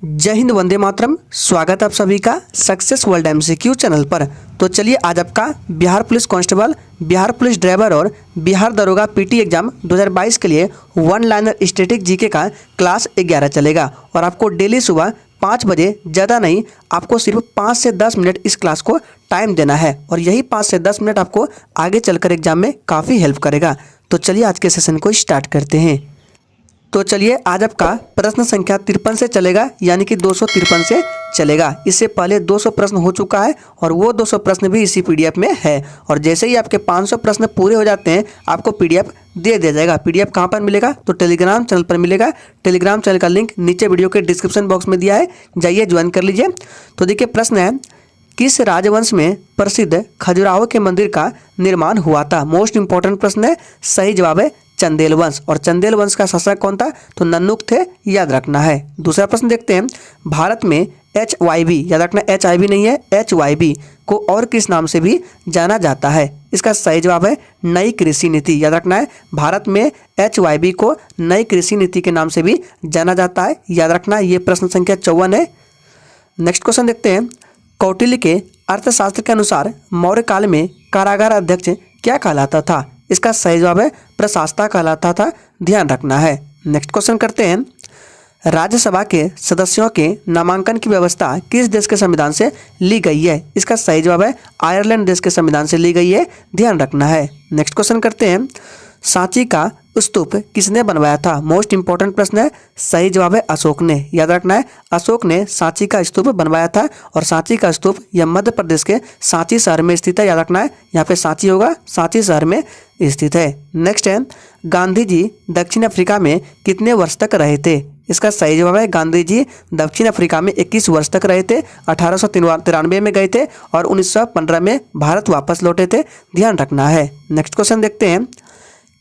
जय हिंद, वंदे मातरम। स्वागत है आप सभी का सक्सेस वर्ल्ड एमसीक्यू चैनल पर। तो चलिए आज आपका Bihar police constable, Bihar police driver और बिहार दरोगा पीटी एग्जाम 2022 के लिए वन लाइनर स्टैटिक जीके का क्लास 11 चलेगा और आपको डेली सुबह 5 बजे, ज़्यादा नहीं, आपको सिर्फ 5 से 10 मिनट इस क्लास को टाइम देना है और यही 5 से 10 मिनट आपको आगे चलकर एग्जाम में काफ़ी हेल्प करेगा। तो चलिए आज के सेशन को स्टार्ट करते हैं। तो चलिए आज आपका प्रश्न संख्या 53 से चलेगा, यानी कि 253 से चलेगा। इससे पहले 200 प्रश्न हो चुका है और वो 200 प्रश्न भी इसी पीडीएफ में है। और जैसे ही आपके 500 प्रश्न पूरे हो जाते हैं आपको पीडीएफ दे दिया जाएगा। पीडीएफ कहाँ पर मिलेगा? तो टेलीग्राम चैनल पर मिलेगा। टेलीग्राम चैनल का लिंक नीचे वीडियो के डिस्क्रिप्शन बॉक्स में दिया है, जाइए ज्वाइन कर लीजिए। तो देखिए प्रश्न है, किस राजवंश में प्रसिद्ध खजुराहो के मंदिर का निर्माण हुआ था? मोस्ट इंपॉर्टेंट प्रश्न है। सही जवाब है चंदेल वंश। और चंदेल वंश का शासक कौन था? तो नन्नुक थे, याद रखना है। दूसरा प्रश्न देखते हैं, भारत में HYB, याद रखना HIV नहीं है, HYB को और किस नाम से भी जाना जाता है? इसका सही जवाब है नई कृषि नीति, याद रखना है। भारत में HYB को नई कृषि नीति के नाम से भी जाना जाता है, याद रखना। ये प्रश्न संख्या 54 है। नेक्स्ट क्वेश्चन देखते हैं, कौटिल्य के अर्थशास्त्र के अनुसार मौर्य काल में कारागार अध्यक्ष क्या कहलाता था? इसका सही जवाब है प्रशासता कहलाता था, ध्यान रखना है। नेक्स्ट क्वेश्चन करते हैं, राज्यसभा के सदस्यों के नामांकन की व्यवस्था किस देश के संविधान से ली गई है? इसका सही जवाब है आयरलैंड देश के संविधान से ली गई है, ध्यान रखना है। नेक्स्ट क्वेश्चन करते हैं, सांची का स्तूप किसने बनवाया था? मोस्ट इंपॉर्टेंट प्रश्न है। सही जवाब है अशोक ने, याद रखना है। अशोक ने सांची का स्तूप बनवाया था और सांची का स्तूप यह मध्य प्रदेश के सांची शहर में स्थित है, याद रखना है। यहाँ पे सांची होगा, सांची शहर में स्थित है। नेक्स्ट है, गांधी जी दक्षिण अफ्रीका में कितने वर्ष तक रहे थे? इसका सही जवाब है गांधी जी दक्षिण अफ्रीका में 21 वर्ष तक रहे थे। 1893 में गए थे और 1915 में भारत वापस लौटे थे, ध्यान रखना है। नेक्स्ट क्वेश्चन देखते हैं,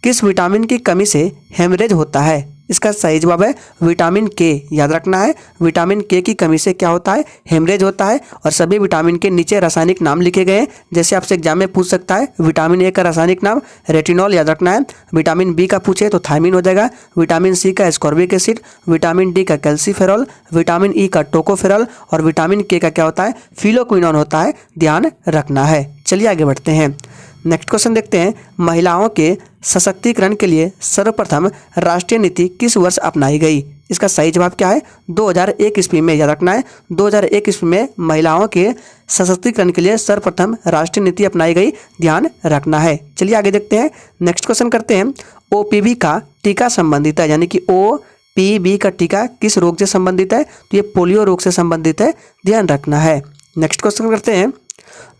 किस विटामिन की कमी से हेमरेज होता है? इसका सही जवाब है विटामिन के, याद रखना है। विटामिन के की कमी से क्या होता है? हेमरेज होता है। और सभी विटामिन के नीचे रासायनिक नाम लिखे गए हैं, जैसे आपसे एग्जाम में पूछ सकता है विटामिन ए का रासायनिक नाम रेटिनॉल, याद रखना है। विटामिन बी का पूछे तो थायमिन हो जाएगा। विटामिन सी का एस्कॉर्बिक एसिड, विटामिन डी का कैल्सीफेरॉल, विटामिन ई का टोकोफेरॉल और विटामिन के का क्या होता है? फिलोक्विनोन होता है, ध्यान रखना है। चलिए आगे बढ़ते हैं। नेक्स्ट क्वेश्चन देखते हैं, महिलाओं के सशक्तिकरण के लिए सर्वप्रथम राष्ट्रीय नीति किस वर्ष अपनाई गई? इसका सही जवाब क्या है? 2001 ईस्वी में, याद रखना है। 2001 ईस्वी में महिलाओं के सशक्तिकरण के लिए सर्वप्रथम राष्ट्रीय नीति अपनाई गई, ध्यान रखना है। चलिए आगे देखते हैं। नेक्स्ट क्वेश्चन करते हैं, OPV का टीका संबंधित है, यानी कि OPV का टीका किस रोग से संबंधित है? तो ये पोलियो रोग से संबंधित है, ध्यान रखना है। नेक्स्ट क्वेश्चन करते हैं,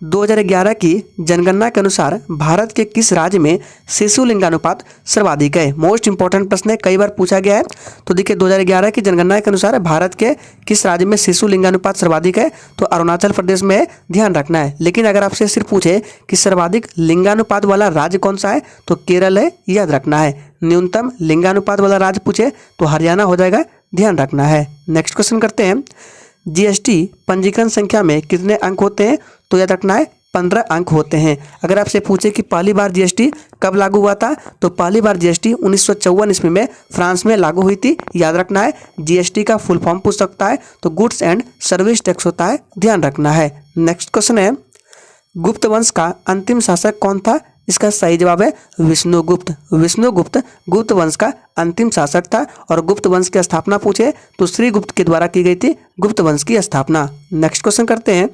2011 की जनगणना के अनुसार भारत के किस राज्य में शिशु लिंगानुपात सर्वाधिक है? मोस्ट इंपॉर्टेंट प्रश्न है, कई बार पूछा गया है। तो देखिए 2011 की जनगणना के अनुसार भारत के किस राज्य में शिशु लिंगानुपात सर्वाधिक है? तो अरुणाचल प्रदेश में है, ध्यान रखना है। लेकिन अगर आपसे सिर्फ पूछे कि सर्वाधिक लिंगानुपात वाला राज्य कौन सा है, तो केरल है, याद रखना है। न्यूनतम लिंगानुपात वाला राज्य पूछे तो हरियाणा हो जाएगा, ध्यान रखना है। नेक्स्ट क्वेश्चन करते हैं, GST पंजीकरण संख्या में कितने अंक होते हैं? तो याद रखना है 15 अंक होते हैं। अगर आपसे पूछे कि पहली बार GST कब लागू हुआ था, तो पहली बार GST 1954 ईस्वी में फ्रांस में लागू हुई थी, याद रखना है। GST का फुल फॉर्म पूछ सकता है, तो गुड्स एंड सर्विस टैक्स होता है, ध्यान रखना है। नेक्स्ट क्वेश्चन है, गुप्त वंश का अंतिम शासक कौन था? इसका सही जवाब है विष्णुगुप्त। विष्णुगुप्त गुप्त वंश का अंतिम शासक था और गुप्त वंश की स्थापना पूछे तो श्रीगुप्त के द्वारा की गई थी गुप्त वंश की स्थापना। नेक्स्ट क्वेश्चन करते हैं,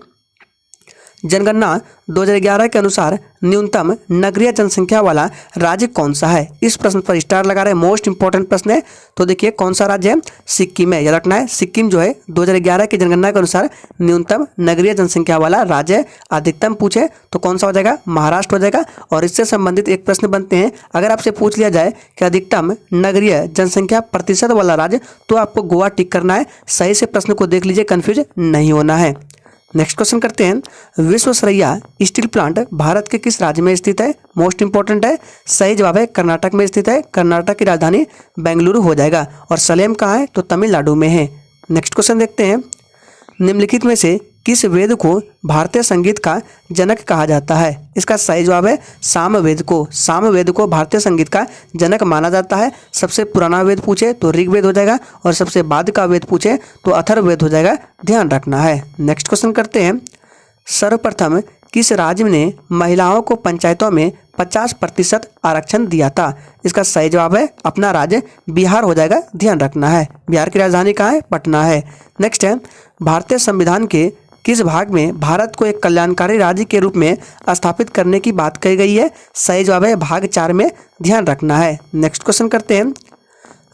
जनगणना 2011 के अनुसार न्यूनतम नगरीय जनसंख्या वाला राज्य कौन सा है? इस प्रश्न पर स्टार लगा रहे, मोस्ट इंपॉर्टेंट प्रश्न है। तो देखिए कौन सा राज्य है? सिक्किम है, याद रखना है। सिक्किम जो है 2011 की जनगणना के अनुसार न्यूनतम नगरीय जनसंख्या वाला राज्य है। अधिकतम पूछे तो कौन सा हो जाएगा? महाराष्ट्र हो जाएगा। और इससे संबंधित एक प्रश्न बनते हैं, अगर आपसे पूछ लिया जाए कि अधिकतम नगरीय जनसंख्या प्रतिशत वाला राज्य, तो आपको गोवा टिक करना है। सही से प्रश्न को देख लीजिए, कंफ्यूज नहीं होना है। नेक्स्ट क्वेश्चन करते हैं, विश्वेश्वरैया स्टील प्लांट भारत के किस राज्य में स्थित है? मोस्ट इंपॉर्टेंट है। सही जवाब है कर्नाटक में स्थित है। कर्नाटक की राजधानी बेंगलुरु हो जाएगा। और सलेम कहाँ है? तो तमिलनाडु में है। नेक्स्ट क्वेश्चन देखते हैं, निम्नलिखित में से किस वेद को भारतीय संगीत का जनक कहा जाता है? इसका सही जवाब है सामवेद को। सामवेद को भारतीय संगीत का जनक माना जाता है। सबसे पुराना वेद पूछे तो ऋग्वेद हो जाएगा और सबसे बाद का वेद पूछे तो अथर्ववेद हो जाएगा, ध्यान रखना है। नेक्स्ट क्वेश्चन करते हैं। सर्वप्रथम किस राज्य ने महिलाओं को पंचायतों में 50% आरक्षण दिया था? इसका सही जवाब है अपना राज्य बिहार हो जाएगा, ध्यान रखना है। बिहार की राजधानी कहाँ है? पटना है। नेक्स्ट है, भारतीय संविधान के किस भाग में भारत को एक कल्याणकारी राज्य के रूप में स्थापित करने की बात कही गई है? सही जवाब है भाग 4 में, ध्यान रखना है। नेक्स्ट क्वेश्चन करते हैं।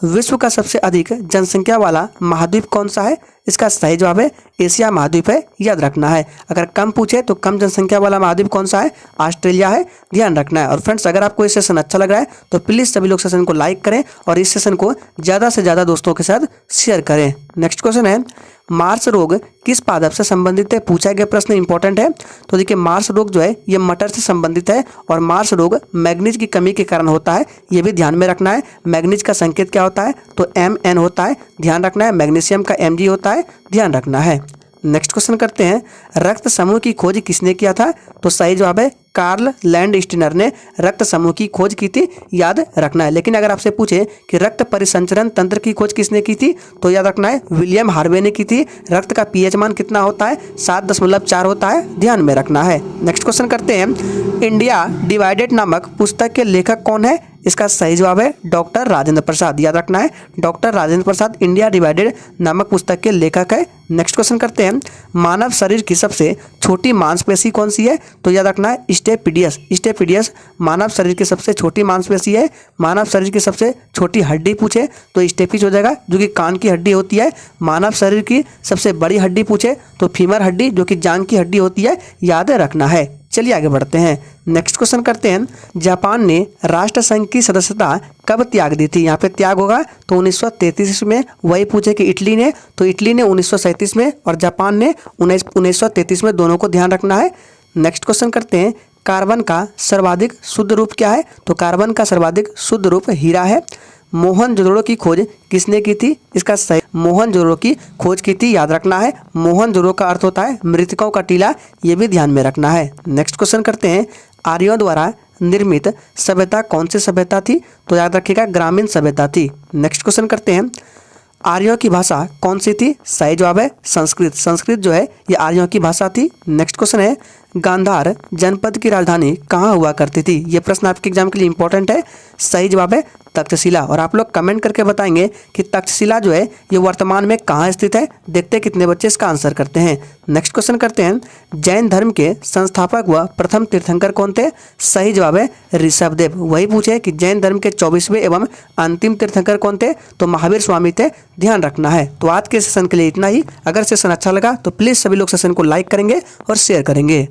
विश्व का सबसे अधिक जनसंख्या वाला महाद्वीप कौन सा है? इसका सही जवाब है एशिया महाद्वीप है, याद रखना है। अगर कम पूछे तो कम जनसंख्या वाला महाद्वीप कौन सा है? ऑस्ट्रेलिया है, ध्यान रखना है। और फ्रेंड्स, अगर आपको ये सेशन अच्छा लग रहा है तो प्लीज़ सभी लोग सेशन को लाइक करें और इस सेशन को ज़्यादा से ज़्यादा दोस्तों के साथ शेयर करें। नेक्स्ट क्वेश्चन है, मार्स रोग किस पादप से संबंधित है? पूछा गया प्रश्न इंपॉर्टेंट है। तो देखिए, मार्स रोग जो है ये मटर से संबंधित है और मार्स रोग मैग्नीज की कमी के कारण होता है, ये भी ध्यान में रखना है। मैग्नीज का संकेत क्या होता है? तो Mn होता है, ध्यान रखना है। मैग्नीशियम का Mg होता है, ध्यान रखना है। नेक्स्ट क्वेश्चन करते हैं। रक्त समूह की खोज किसने किया था? तो सही जवाब है कार्ल लैंडस्टीनर ने रक्त समूह की खोज की थी, याद रखना है। लेकिन अगर आपसे पूछे कि रक्त परिसंचरण तंत्र की खोज किसने की थी तो याद रखना है विलियम हार्वे ने की थी। रक्त का पीएच मान कितना होता है? 7.4 होता है, ध्यान में रखना है। नेक्स्ट क्वेश्चन करते हैं। इंडिया डिवाइडेड नामक पुस्तक के लेखक कौन है? इसका सही जवाब है डॉक्टर राजेंद्र प्रसाद, याद रखना है। Doctor Rajendra Prasad India divided नामक पुस्तक के लेखक है। नेक्स्ट क्वेश्चन करते हैं। मानव शरीर की सबसे छोटी मांसपेशी कौन सी है? तो याद रखना है स्टेपिडियस। स्टेपिडियस मानव शरीर की सबसे छोटी मांसपेशी है। मानव शरीर की सबसे छोटी हड्डी पूछे तो स्टेपिज हो जाएगा, जो कि कान की हड्डी होती है। मानव शरीर की सबसे बड़ी हड्डी पूछे तो फीमर हड्डी, जो कि जांघ की हड्डी होती है, याद रखना है। चलिए आगे बढ़ते हैं। नेक्स्ट क्वेश्चन करते हैं। जापान ने राष्ट्र संघ की सदस्यता कब त्याग दी थी? यहाँ पे त्याग होगा तो 1933 में। वही पूछे कि इटली ने, तो इटली ने 1937 में और जापान ने 1933 में, दोनों को ध्यान रखना है। नेक्स्ट क्वेश्चन करते हैं। कार्बन का सर्वाधिक शुद्ध रूप क्या है? तो कार्बन का सर्वाधिक शुद्ध रूप हीरा है। मोहनजोदड़ो की खोज किसने की थी? इसका सही मोहनजोदड़ो की खोज की थी, याद रखना है। मोहनजोदड़ो का अर्थ होता है मृतकों का टीला, ये भी ध्यान में रखना है। नेक्स्ट क्वेश्चन करते हैं। आर्यों द्वारा निर्मित सभ्यता कौन सी सभ्यता थी? तो याद रखिएगा ग्रामीण सभ्यता थी। नेक्स्ट क्वेश्चन करते हैं। आर्यों की भाषा कौन सी थी? सही जवाब है संस्कृत। संस्कृत जो है ये आर्यों की भाषा थी। नेक्स्ट क्वेश्चन है। गांधार जनपद की राजधानी कहाँ हुआ करती थी? ये प्रश्न आपके एग्जाम के लिए इंपॉर्टेंट है। सही जवाब है तक्षशिला। और आप लोग कमेंट करके बताएंगे कि तक्षशिला जो है ये वर्तमान में कहाँ स्थित है। देखते हैं कितने बच्चे इसका आंसर करते हैं। नेक्स्ट क्वेश्चन करते हैं। जैन धर्म के संस्थापक व प्रथम तीर्थंकर कौन थे? सही जवाब है ऋषभदेव। वही पूछे कि जैन धर्म के 24वें एवं अंतिम तीर्थंकर कौन थे? तो महावीर स्वामी थे, ध्यान रखना है। तो आज के सेशन के लिए इतना ही। अगर सेशन अच्छा लगा तो प्लीज़ सभी लोग सेशन को लाइक करेंगे और शेयर करेंगे।